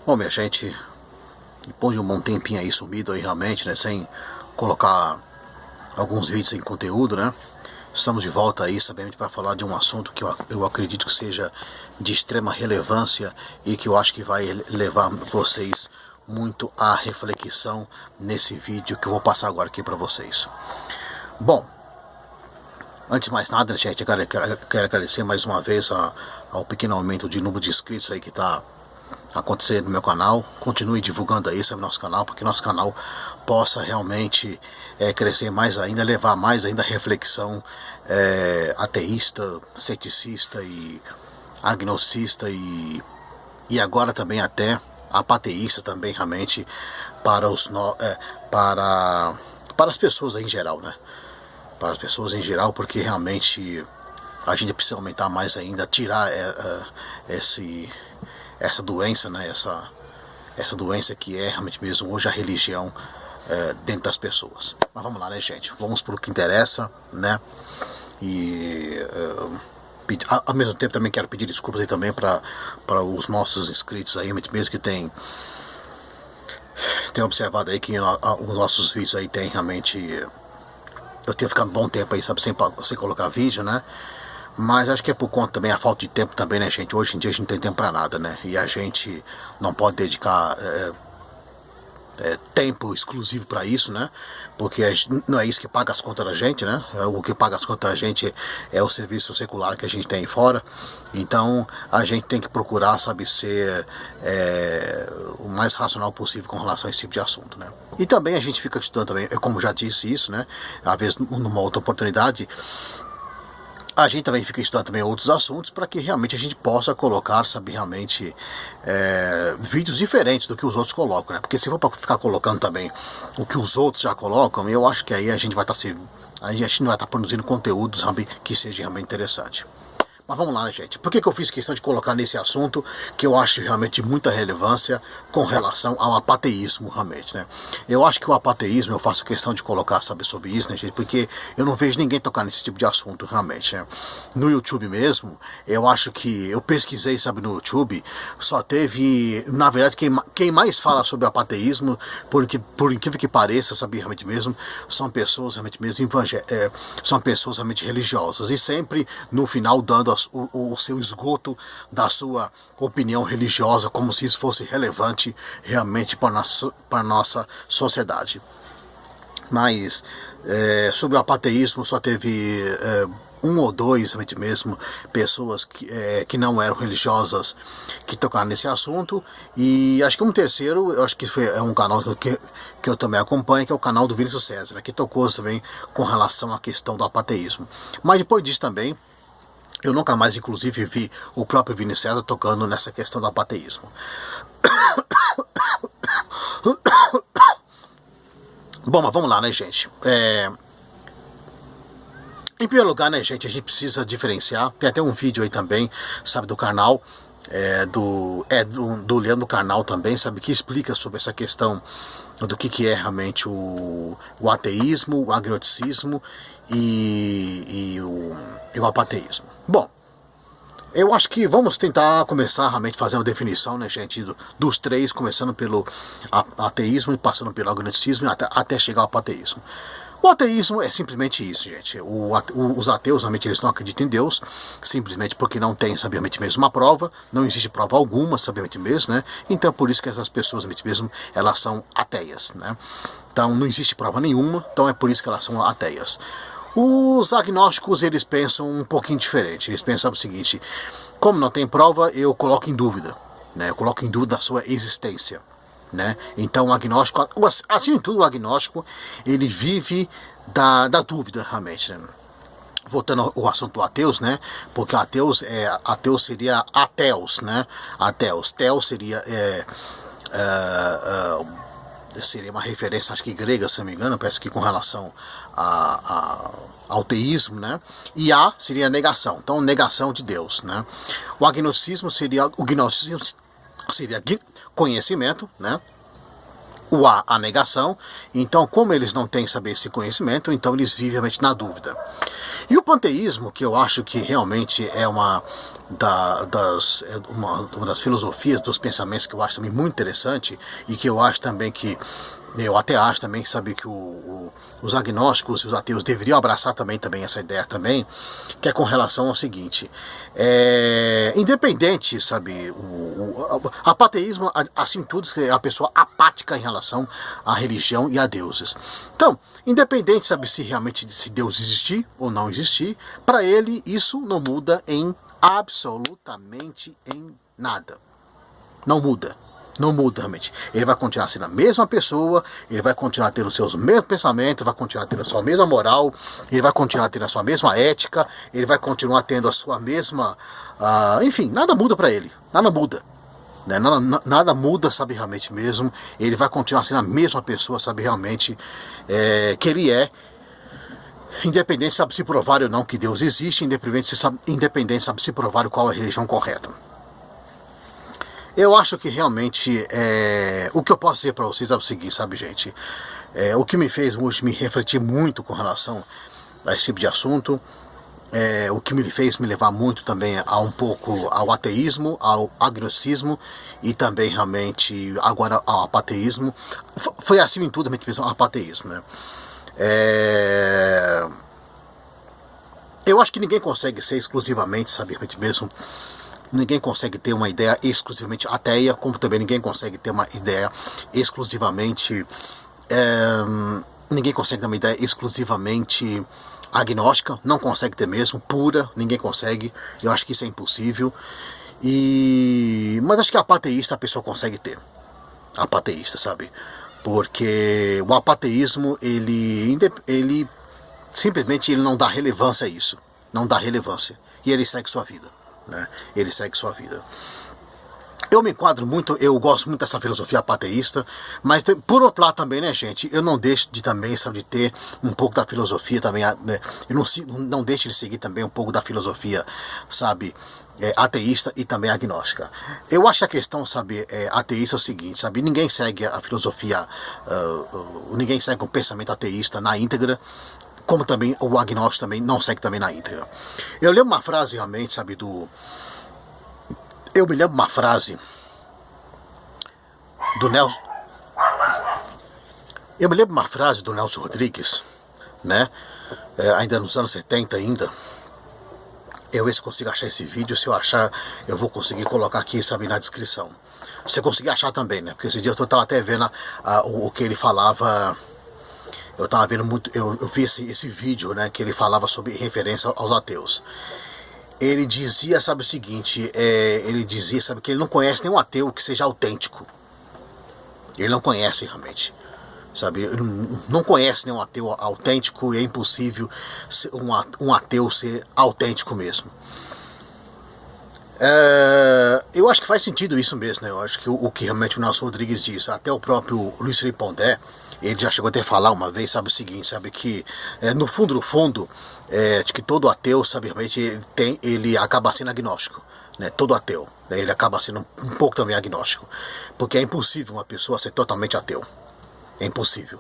Bom, minha gente, depois de um bom tempinho aí sumido aí realmente, né, sem colocar alguns vídeos em conteúdo, né, estamos de volta aí, sabendo, para falar de um assunto que eu acredito que seja de extrema relevância e que eu acho que vai levar vocês muito à reflexão nesse vídeo que eu vou passar agora aqui para vocês. Bom, antes de mais nada, gente, eu quero agradecer mais uma vez ao pequeno aumento de número de inscritos aí que está acontecer no meu canal. Continue divulgando aí sobre nosso canal, para que nosso canal possa realmente crescer mais ainda, levar mais ainda a reflexão ateísta, ceticista e agnosticista e agora também até apateísta também realmente para para as pessoas em geral, né? Para as pessoas em geral, porque realmente a gente precisa aumentar mais ainda, tirar essa doença, né? Essa doença que é realmente mesmo hoje a religião dentro das pessoas. Mas vamos lá, né, gente? Vamos para o que interessa, né? E ao mesmo tempo também quero pedir desculpas aí também para os nossos inscritos aí, mesmo que tem observado aí que os nossos vídeos aí tem realmente... Eu tenho ficado um bom tempo aí, sabe, sem colocar vídeo, né? Mas acho que é por conta também a falta de tempo também, né, gente? Hoje em dia a gente não tem tempo pra nada, né? E a gente não pode dedicar tempo exclusivo para isso, né? Porque não é isso que paga as contas da gente, né? O que paga as contas da gente é o serviço secular que a gente tem aí fora. Então a gente tem que procurar, sabe, ser o mais racional possível com relação a esse tipo de assunto, né? E também a gente fica estudando também, como já disse isso, né? Às vezes numa outra oportunidade, a gente também fica estudando também outros assuntos para que realmente a gente possa colocar, sabe, realmente vídeos diferentes do que os outros colocam, né? Porque se for para ficar colocando também o que os outros já colocam, eu acho que aí a gente vai estar a gente não vai estar produzindo conteúdo, sabe, que seja realmente interessante. Mas vamos lá, né, gente? Por que eu fiz questão de colocar nesse assunto que eu acho realmente de muita relevância com relação ao apateísmo, realmente, né? Eu acho que o apateísmo, eu faço questão de colocar, sabe, sobre isso, né, gente? Porque eu não vejo ninguém tocar nesse tipo de assunto, realmente, né? No YouTube mesmo, eu acho que... Eu pesquisei, sabe, no YouTube, só teve... Na verdade, quem mais fala sobre apateísmo, por incrível que pareça, sabe, realmente mesmo, são pessoas realmente mesmo são pessoas realmente religiosas. E sempre, no final, dando o seu esgoto da sua opinião religiosa, como se isso fosse relevante realmente para a nossa sociedade. Mas sobre o apateísmo só teve um ou dois, realmente mesmo, pessoas que não eram religiosas que tocaram nesse assunto. E acho que um terceiro, eu acho que é um canal que eu também acompanho, que é o canal do Vinícius César, né, que tocou também com relação à questão do apateísmo. Mas depois disso também, eu nunca mais, inclusive, vi o próprio Vinícius César tocando nessa questão do apateísmo. Bom, mas vamos lá, né, gente? Em primeiro lugar, né, gente, a gente precisa diferenciar. Tem até um vídeo aí também, sabe, do canal, do Leandro Carnal também, sabe, que explica sobre essa questão do que é realmente o ateísmo, o agnosticismo e o apateísmo. Bom, eu acho que vamos tentar começar realmente fazer uma definição, né, gente, dos três, começando pelo ateísmo e passando pelo agnosticismo até chegar ao apateísmo. O ateísmo é simplesmente isso, gente. Os ateus realmente eles não acreditam em Deus, simplesmente porque não tem, sabiamente mesmo, uma prova, não existe prova alguma, sabiamente mesmo, né? Então por isso que essas pessoas, sabiamente mesmo, elas são ateias, né? Então não existe prova nenhuma, então é por isso que elas são ateias. Os agnósticos, eles pensam um pouquinho diferente. Eles pensam o seguinte: como não tem prova, eu coloco em dúvida, né? Eu coloco em dúvida a sua existência, né? Então o agnóstico, assim tudo, o agnóstico, ele vive da dúvida, realmente, né? Voltando ao assunto do ateus, né? Porque ateus seria ateus, né? Ateus, teos seria seria uma referência, acho que grega, se não me engano, parece que com relação ao teísmo, né? E a seria negação, então negação de Deus, né? O gnosticismo seria conhecimento, né? a negação. Então, como eles não têm, saber, esse conhecimento, então eles vivem realmente na dúvida. E o panteísmo, que eu acho que realmente é uma das filosofias, dos pensamentos que eu acho também muito interessante, e que eu acho também que, eu até acho também, sabe, que os agnósticos e os ateus deveriam abraçar também essa ideia também, que é com relação ao seguinte, independente, sabe, apateísmo, assim tudo, é a pessoa apática em relação à religião e a deuses. Então, independente, sabe, se realmente se Deus existir ou não existir, para ele isso não muda em absolutamente em nada. Não muda. Não muda realmente. Ele vai continuar sendo a mesma pessoa, ele vai continuar tendo os seus mesmos pensamentos, vai continuar tendo a sua mesma moral, ele vai continuar tendo a sua mesma ética, ele vai continuar tendo a sua mesma... enfim, nada muda para ele. Nada muda. Né? Nada muda, sabe, realmente mesmo. Ele vai continuar sendo a mesma pessoa, sabe, realmente que ele é. Independente, sabe, se provar ou não que Deus existe, independente, sabe, se provar qual é a religião correta. Eu acho que realmente, o que eu posso dizer para vocês é o seguinte, sabe, gente, o que me fez hoje me refletir muito com relação a esse tipo de assunto, o que me fez me levar muito também a um pouco ao ateísmo, ao agnosticismo e também realmente agora ao apateísmo, foi acima de tudo mesmo ao apateísmo, né? Eu acho que ninguém consegue ser exclusivamente, sabe, mesmo, ninguém consegue ter uma ideia exclusivamente ateia, como também ninguém consegue ter uma ideia exclusivamente, ninguém consegue ter uma ideia exclusivamente agnóstica, não consegue ter mesmo, pura, ninguém consegue, eu acho que isso é impossível, mas acho que apateísta a pessoa consegue ter, apateísta, sabe, porque o apateísmo, ele simplesmente ele não dá relevância a isso, não dá relevância, e ele segue sua vida, né? Ele segue sua vida. Eu me enquadro muito, eu gosto muito dessa filosofia apateísta, mas por outro lado também, né, gente, eu não deixo de também, sabe, de ter um pouco da filosofia também, eu não deixo de seguir também um pouco da filosofia, sabe, ateísta e também agnóstica. Eu acho que a questão, sabe, ateísta é o seguinte, sabe, ninguém segue a filosofia, ninguém segue o pensamento ateísta na íntegra, como também o agnóstico também não segue também na íntegra. Eu lembro uma frase realmente, sabe, eu me lembro uma frase do Nelson. Eu me lembro uma frase do Nelson Rodrigues, né? Ainda nos anos 70 ainda. Eu ver se consigo achar esse vídeo. Se eu achar, eu vou conseguir colocar aqui, sabe, na descrição. Se eu conseguir achar também, né? Porque esse dia eu estava até vendo o que ele falava. Eu estava vendo muito. Eu vi esse vídeo, né? Que ele falava sobre referência aos ateus. Ele dizia, sabe, o seguinte, ele dizia, sabe, que ele não conhece nenhum ateu que seja autêntico. Ele não conhece realmente, sabe, ele não conhece nenhum ateu autêntico e é impossível um ateu ser autêntico mesmo. Eu acho que faz sentido isso mesmo, né? Eu acho que o que realmente o Nelson Rodrigues diz, até o próprio Luiz Felipe Pondé, ele já chegou até a falar uma vez, sabe, o seguinte, sabe, que no fundo, de que todo ateu, sabe, realmente ele acaba sendo agnóstico, né? Todo ateu, né? Ele acaba sendo um pouco também agnóstico, porque é impossível uma pessoa ser totalmente ateu, é impossível,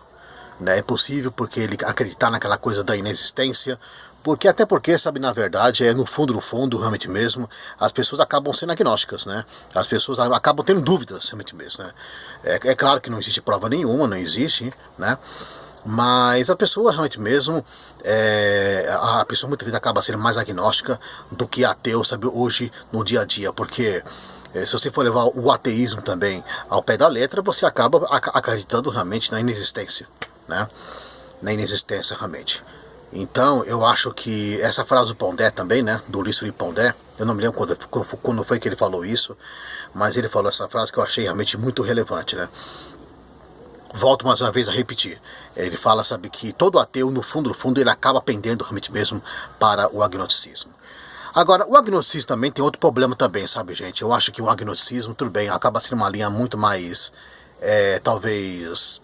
né? É impossível porque ele acreditar naquela coisa da inexistência, até porque, sabe, na verdade, no fundo, realmente mesmo, as pessoas acabam sendo agnósticas, né? As pessoas acabam tendo dúvidas, realmente mesmo, né? É claro que não existe prova nenhuma, não existe, né? Mas a pessoa realmente mesmo, a pessoa muitas vezes acaba sendo mais agnóstica do que ateu, sabe, hoje no dia a dia, porque se você for levar o ateísmo também ao pé da letra, você acaba acreditando realmente na inexistência, né? Na inexistência realmente. Então, eu acho que essa frase do Pondé também, né, do Luiz Felipe Pondé, eu não me lembro quando foi que ele falou isso, mas ele falou essa frase que eu achei realmente muito relevante, né. Volto mais uma vez a repetir, ele fala, sabe, que todo ateu, no fundo, ele acaba pendendo realmente mesmo para o agnosticismo. Agora, o agnosticismo também tem outro problema também, sabe, gente, eu acho que o agnosticismo, tudo bem, acaba sendo uma linha muito mais, talvez...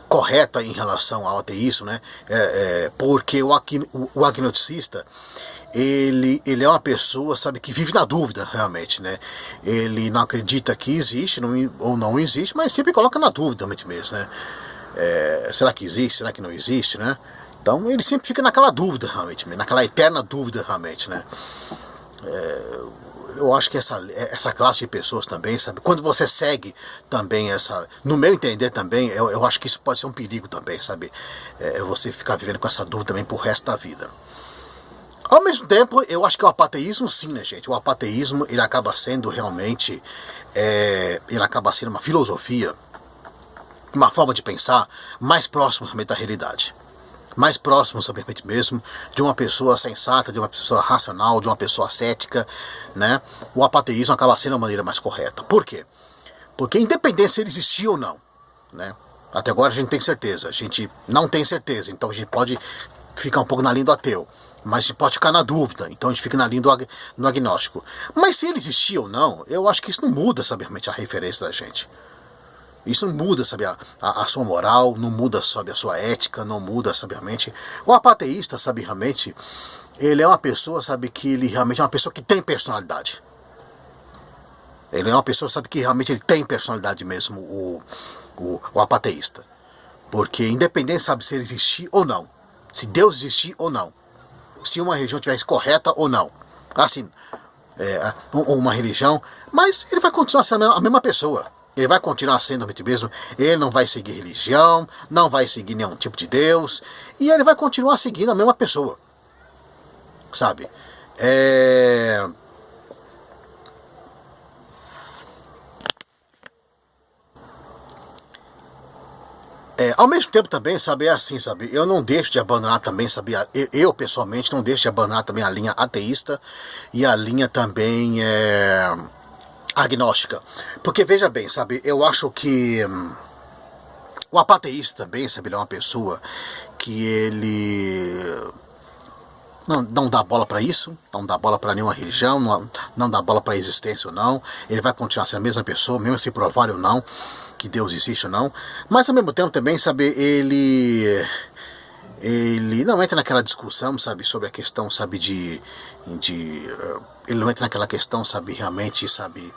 correta em relação ao ateísmo, né? Porque o agnosticista, ele é uma pessoa, sabe, que vive na dúvida, realmente, né? Ele não acredita que existe ou não existe, mas sempre coloca na dúvida, mesmo, né? Será que existe? Será que não existe, né? Então ele sempre fica naquela dúvida, realmente, naquela eterna dúvida, realmente, né? Eu acho que essa classe de pessoas também, sabe? Quando você segue também no meu entender também, eu acho que isso pode ser um perigo também, sabe? Você ficar vivendo com essa dúvida também pro resto da vida. Ao mesmo tempo, eu acho que o apateísmo, sim, né, gente? O apateísmo, ele acaba sendo realmente, ele acaba sendo uma filosofia, uma forma de pensar mais próxima realmente da realidade. Mais próximo, simplesmente mesmo, de uma pessoa sensata, de uma pessoa racional, de uma pessoa cética, né? O apateísmo acaba sendo a maneira mais correta. Por quê? Porque independente se ele existia ou não, né? Até agora a gente tem certeza, a gente não tem certeza, então a gente pode ficar um pouco na linha do ateu, mas a gente pode ficar na dúvida, então a gente fica na linha do agnóstico. Mas se ele existia ou não, eu acho que isso não muda, sabe, realmente a referência da gente. Isso não muda, sabe, a sua moral, não muda, sabe, a sua ética, não muda, sabe, realmente. O apateísta, sabe, realmente, ele é uma pessoa, sabe, que ele realmente é uma pessoa que tem personalidade. Ele é uma pessoa, sabe, que realmente ele tem personalidade mesmo, o apateísta. Porque independente, sabe, se ele existir ou não, se Deus existir ou não, se uma religião tivesse correta ou não, assim, uma religião, mas ele vai continuar sendo a mesma pessoa. Ele vai continuar sendo o mesmo, ele não vai seguir religião, não vai seguir nenhum tipo de Deus, e ele vai continuar seguindo a mesma pessoa, sabe? Ao mesmo tempo também, sabe, é assim, sabe, eu não deixo de abandonar também, sabe, eu pessoalmente não deixo de abandonar também a linha ateísta e a linha também agnóstica. Porque veja bem, sabe, eu acho que o apateísta também, sabe, ele é uma pessoa que ele não dá bola para isso, não dá bola para nenhuma religião, não dá bola para a existência ou não. Ele vai continuar sendo a mesma pessoa, mesmo se provar ou não que Deus existe ou não. Mas ao mesmo tempo também, sabe, ele não entra naquela discussão, sabe, sobre a questão, sabe, ele não entra naquela questão, sabe, realmente, sabe,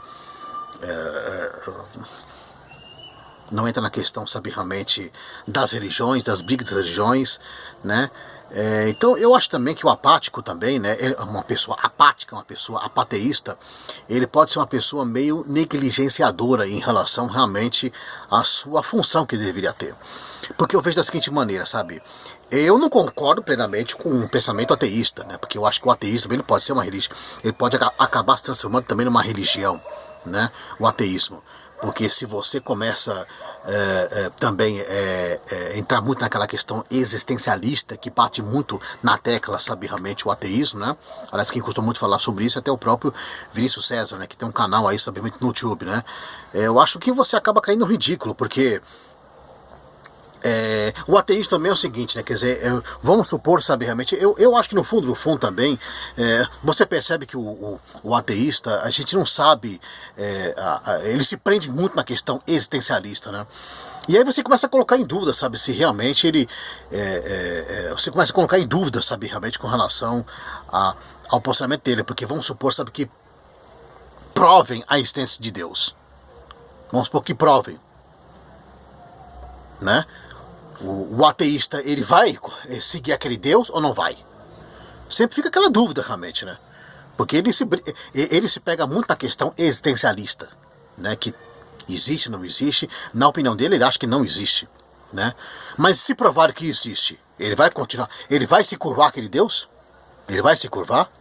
não entra na questão, sabe, realmente das religiões, das brigas das religiões, né? Então eu acho também que o apático também, né, uma pessoa apática, uma pessoa apateísta, ele pode ser uma pessoa meio negligenciadora em relação realmente à sua função que ele deveria ter. Porque eu vejo da seguinte maneira, sabe, eu não concordo plenamente com um pensamento ateísta, né, porque eu acho que o ateísmo ele pode ser uma religião, ele pode acabar se transformando também numa religião, né, o ateísmo. Porque se você começa também entrar muito naquela questão existencialista, que bate muito na tecla, sabe, realmente o ateísmo, né? Aliás, quem costuma muito falar sobre isso é até o próprio Vinícius César, né? Que tem um canal aí, sabe, muito no YouTube, né? Eu acho que você acaba caindo no ridículo, porque o ateísmo também é o seguinte, né? Quer dizer, vamos supor, sabe, realmente, eu acho que no fundo também, você percebe que o ateísta, a gente não sabe, ele se prende muito na questão existencialista, né? E aí você começa a colocar em dúvida, sabe, se realmente ele, você começa a colocar em dúvida, sabe, realmente com relação ao posicionamento dele, porque vamos supor, sabe, que provem a existência de Deus. Vamos supor que provem, né? O ateísta, ele vai seguir aquele Deus ou não vai? Sempre fica aquela dúvida, realmente, né? Porque ele se pega muito na questão existencialista, né? Que existe, não existe. Na opinião dele, ele acha que não existe, né? Mas se provar que existe, ele vai continuar, ele vai se curvar aquele Deus? Ele vai se curvar?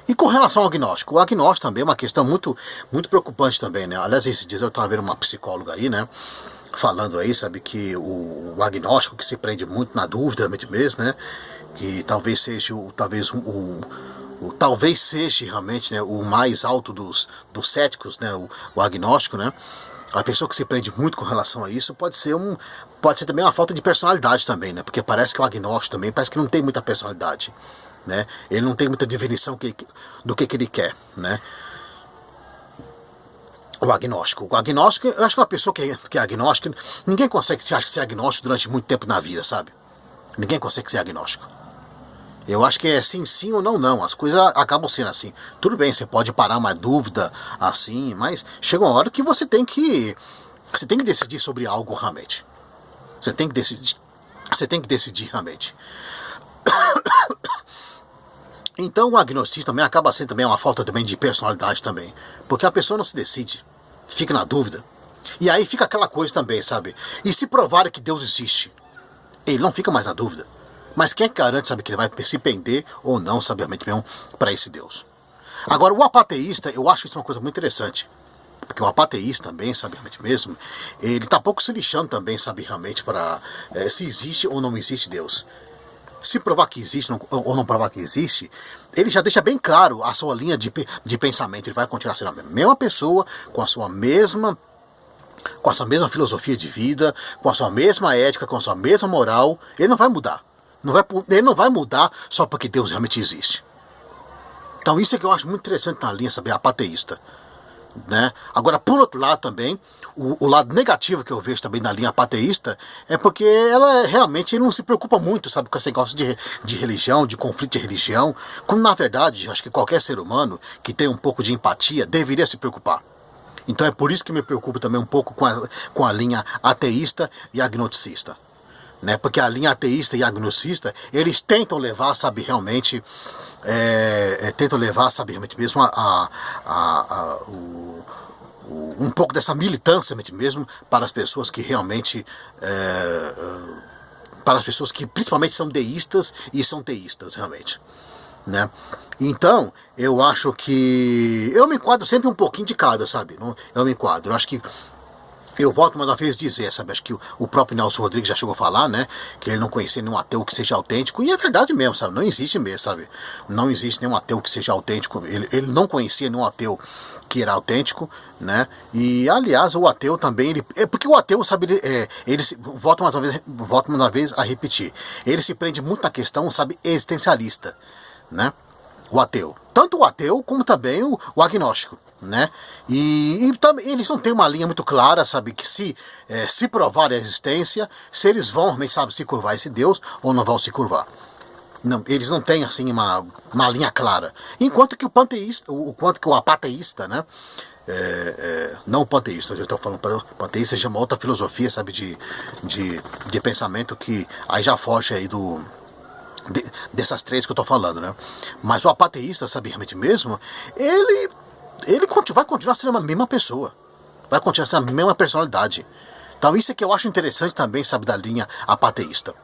E com relação ao agnóstico, o agnóstico também é uma questão muito, muito preocupante também, né? Aliás, esses dias eu estava vendo uma psicóloga aí, né? Falando aí, sabe, que o agnóstico que se prende muito na dúvida mesmo, né? Que talvez seja talvez seja realmente, né, o mais alto dos céticos, né? O agnóstico, né? A pessoa que se prende muito com relação a isso pode ser também uma falta de personalidade também, né? Porque parece que o agnóstico também parece que não tem muita personalidade, né? Ele não tem muita definição do que ele quer, né? O agnóstico. O agnóstico, eu acho que uma pessoa que é agnóstica, ninguém consegue ser agnóstico durante muito tempo na vida, sabe? Ninguém consegue ser agnóstico. Eu acho que é sim, sim ou não, não. As coisas acabam sendo assim. Tudo bem, você pode parar uma dúvida assim, mas chega uma hora que você tem que decidir sobre algo realmente. Você tem que decidir. Você tem que decidir realmente. Então o agnosticismo também acaba sendo também uma falta também de personalidade também. Porque a pessoa não se decide, fica na dúvida. E aí fica aquela coisa também, sabe? E se provar que Deus existe, ele não fica mais na dúvida. Mas quem garante, sabe, que ele vai se pender ou não, sabe, realmente mesmo, para esse Deus. Agora, o apateísta, eu acho isso uma coisa muito interessante. Porque o apateísta também, sabe, realmente mesmo, ele tá pouco se lixando também, sabe, realmente, para se existe ou não existe Deus. Se provar que existe ou não provar que existe, ele já deixa bem claro a sua linha de pensamento. Ele vai continuar sendo a mesma pessoa, com a sua mesma filosofia de vida, com a sua mesma ética, com a sua mesma moral. Ele não vai mudar. Ele não vai mudar só porque Deus realmente existe. Então isso é que eu acho muito interessante na linha, sabe, apateísta. Né? Agora, por outro lado também, o lado negativo que eu vejo também na linha apateísta é porque ela realmente não se preocupa muito, sabe, com esse negócio de religião, de conflito de religião, quando na verdade, acho que qualquer ser humano que tem um pouco de empatia deveria se preocupar. Então é por isso que me preocupo também um pouco com a linha ateísta e agnosticista. Né? Porque a linha ateísta e agnosticista, eles tentam levar, sabe, realmente... tentam levar, sabe, realmente mesmo um pouco dessa militância mesmo para as pessoas que realmente para as pessoas que principalmente são deístas e são teístas realmente, né? Então eu acho que eu me enquadro sempre um pouquinho de cada, sabe? Eu me enquadro, eu acho que eu volto mais uma vez dizer, sabe, acho que o próprio Nelson Rodrigues já chegou a falar, né, que ele não conhecia nenhum ateu que seja autêntico, e é verdade mesmo, sabe, não existe mesmo, sabe, não existe nenhum ateu que seja autêntico, ele não conhecia nenhum ateu que era autêntico, né, e aliás o ateu também, porque o ateu, sabe, volto mais uma vez a repetir, ele se prende muito na questão, sabe, existencialista, né, o ateu, tanto o ateu como também o agnóstico. Né? E também eles não têm uma linha muito clara, sabe, que se provar a existência, se eles vão, sabe, se curvar a esse Deus ou não vão se curvar. Não, eles não têm assim uma linha clara. Enquanto que o apateísta, né? Não o panteísta, eu estou falando panteísta, já é uma outra filosofia, sabe, de pensamento que aí já foge aí dessas três que eu estou falando, né? Mas o apateísta, sabe, realmente mesmo, ele vai continuar sendo a mesma pessoa. Vai continuar sendo a mesma personalidade. Então isso é que eu acho interessante também, sabe, da linha apateísta.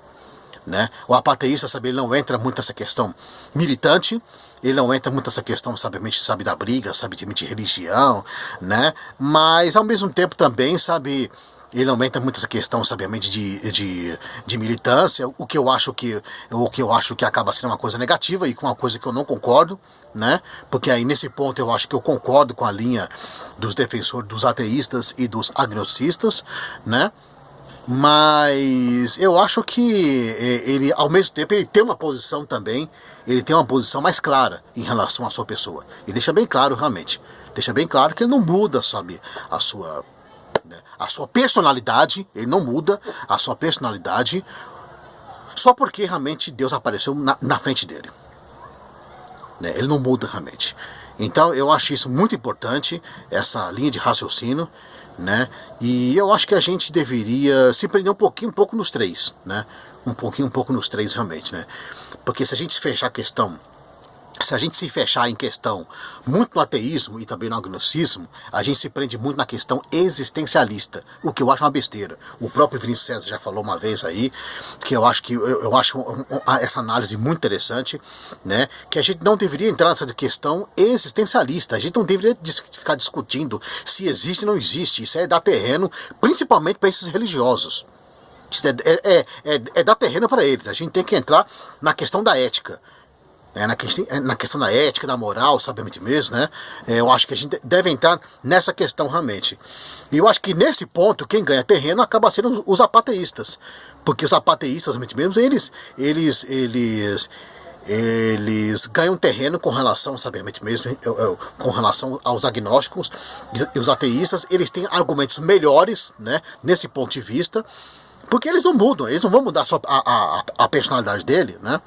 Né? O apateísta, sabe, ele não entra muito nessa questão militante, ele não entra muito nessa questão, sabe, da briga, sabe, de religião, né? Mas ao mesmo tempo também, sabe, ele não entra muito nessa questão, sabiamente, de militância, o que eu acho que acaba sendo uma coisa negativa e com uma coisa que eu não concordo, né? Porque aí nesse ponto eu acho que eu concordo com a linha dos defensores dos ateístas e dos agnosticistas, né? Mas eu acho que ele, ao mesmo tempo, ele tem uma posição também, ele tem uma posição mais clara em relação à sua pessoa. E deixa bem claro, realmente, deixa bem claro que ele não muda, sabe, a sua personalidade, ele não muda a sua personalidade só porque realmente Deus apareceu na frente dele. Né? Ele não muda realmente. Então eu acho isso muito importante, essa linha de raciocínio, né? E eu acho que a gente deveria se prender um pouco nos três, né? Um pouco nos três realmente, né? Porque se a gente fechar a questão, se a gente se fechar em questão muito no ateísmo e também no agnosticismo, a gente se prende muito na questão existencialista, o que eu acho uma besteira. O próprio Vinícius César já falou uma vez aí, que eu acho essa análise muito interessante, né? Que a gente não deveria entrar nessa questão existencialista, a gente não deveria ficar discutindo se existe ou não existe, isso é dar terreno, principalmente para esses religiosos. Isso é dar terreno para eles, a gente tem que entrar na questão da ética. Na questão da ética, da moral, sabiamente mesmo, né? Eu acho que a gente deve entrar nessa questão realmente. E eu acho que nesse ponto, quem ganha terreno acaba sendo os apateístas. Porque os apateístas, mesmo, eles ganham terreno com relação, sabiamente mesmo, com relação aos agnósticos e os ateístas. Eles têm argumentos melhores, né, nesse ponto de vista, porque eles não mudam, eles não vão mudar só a personalidade dele, né,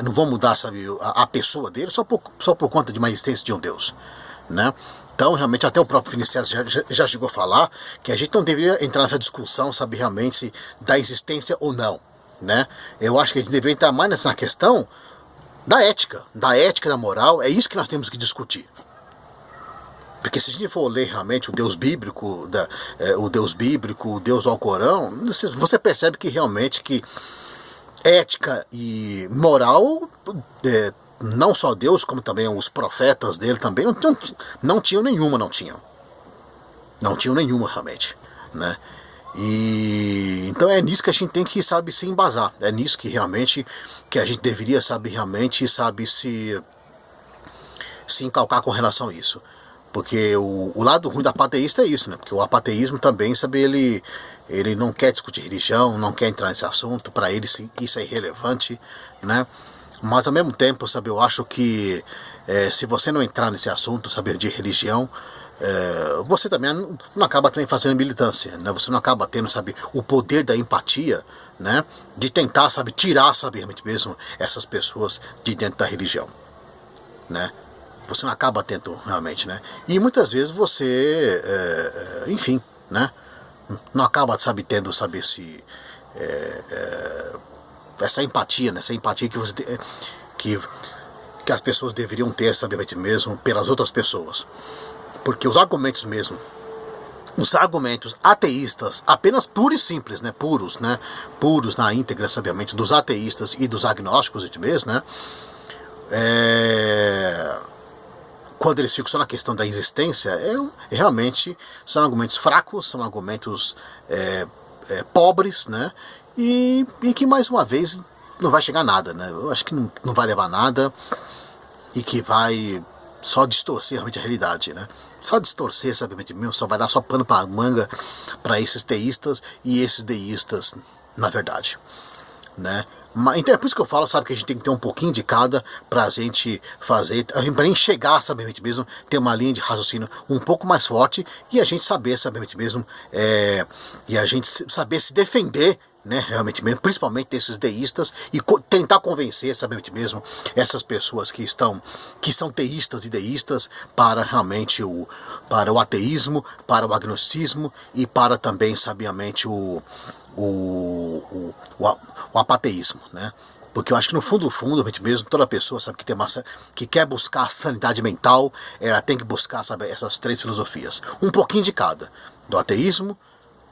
não vão mudar, sabe, a pessoa dele só por conta de uma existência de um Deus, né. Então, realmente, até o próprio Vinicius já chegou a falar que a gente não deveria entrar nessa discussão, sabe, realmente, da existência ou não, né? Eu acho que a gente deveria entrar mais nessa questão da ética, da moral. É isso que nós temos que discutir. Porque se a gente for ler realmente o Deus bíblico, o Deus do Alcorão, você percebe que realmente que ética e moral, não só Deus, como também os profetas dele também, não tinham nenhuma, não tinham nenhuma realmente, né? E então é nisso que a gente tem que, sabe, se embasar, é nisso que realmente que a gente deveria, sabe, realmente, sabe, se encalcar com relação a isso. Porque o lado ruim do apateísta é isso, né? Porque o apateísmo também, sabe, ele não quer discutir religião, não quer entrar nesse assunto, para ele isso é irrelevante, né? Mas ao mesmo tempo, sabe, eu acho que se você não entrar nesse assunto, saber de religião, você também não acaba também fazendo militância, né? Você não acaba tendo, sabe, o poder da empatia, né? De tentar, sabe, tirar, sabe, realmente mesmo essas pessoas de dentro da religião, né? Você não acaba tendo realmente, né? E muitas vezes você, enfim, né? Não acaba, sabe, tendo, sabe, essa empatia, né? Essa empatia que você que as pessoas deveriam ter, sabe, mesmo pelas outras pessoas. Porque os argumentos mesmo, os argumentos ateístas, apenas puros e simples, né, puros na íntegra, sabiamente, dos ateístas e dos agnósticos mesmo, né, quando eles ficam só na questão da existência, realmente são argumentos fracos, são argumentos pobres, né, e que mais uma vez não vai chegar a nada, né, eu acho que não vai levar a nada e que vai só distorcer realmente a realidade, né? Só distorcer, sabe, só vai dar só pano para manga para esses teístas e esses deístas, na verdade, né? Então é por isso que eu falo, sabe, que a gente tem que ter um pouquinho de cada pra gente fazer, pra gente chegar, sabe, mesmo, ter uma linha de raciocínio um pouco mais forte e a gente saber, sabe, mesmo, e a gente saber se defender, né, realmente mesmo, principalmente desses deístas, e tentar convencer, sabe mesmo, essas pessoas que são teístas e deístas para realmente para o ateísmo, para o agnosticismo e para também, sabiamente, o apateísmo, né? Porque eu acho que no fundo, mesmo, toda pessoa, sabe, que quer buscar sanidade mental, ela tem que buscar, sabe, essas três filosofias, um pouquinho de cada, do ateísmo,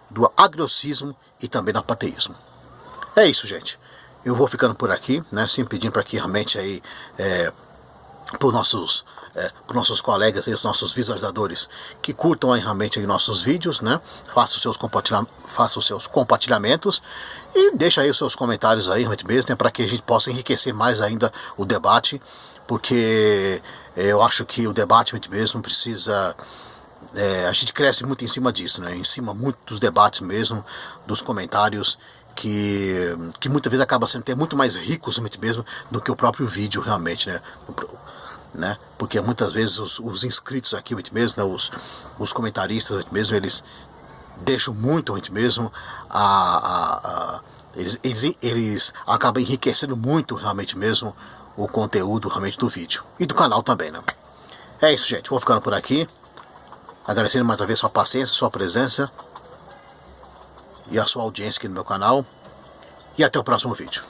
do agnosticismo e também do apateísmo. É isso, gente. Eu vou ficando por aqui, né? Sempre pedindo para que realmente aí para os nossos colegas e os nossos visualizadores que curtam aí realmente aí nossos vídeos, né? Façam os seus compartilhamentos e deixa aí os seus comentários aí realmente mesmo, né? Para que a gente possa enriquecer mais ainda o debate, porque eu acho que o debate realmente mesmo precisa. A gente cresce muito em cima disso, né? Em cima muito dos debates mesmo, dos comentários, que muitas vezes acaba sendo até muito mais ricos mesmo do que o próprio vídeo realmente, né? Porque muitas vezes os inscritos aqui mesmo, né? Os comentaristas mesmo, eles deixam muito mesmo eles acabam enriquecendo muito realmente mesmo o conteúdo realmente do vídeo e do canal também, né? É isso, gente. Vou ficando por aqui. Agradecendo mais uma vez sua paciência, sua presença e a sua audiência aqui no meu canal. E até o próximo vídeo.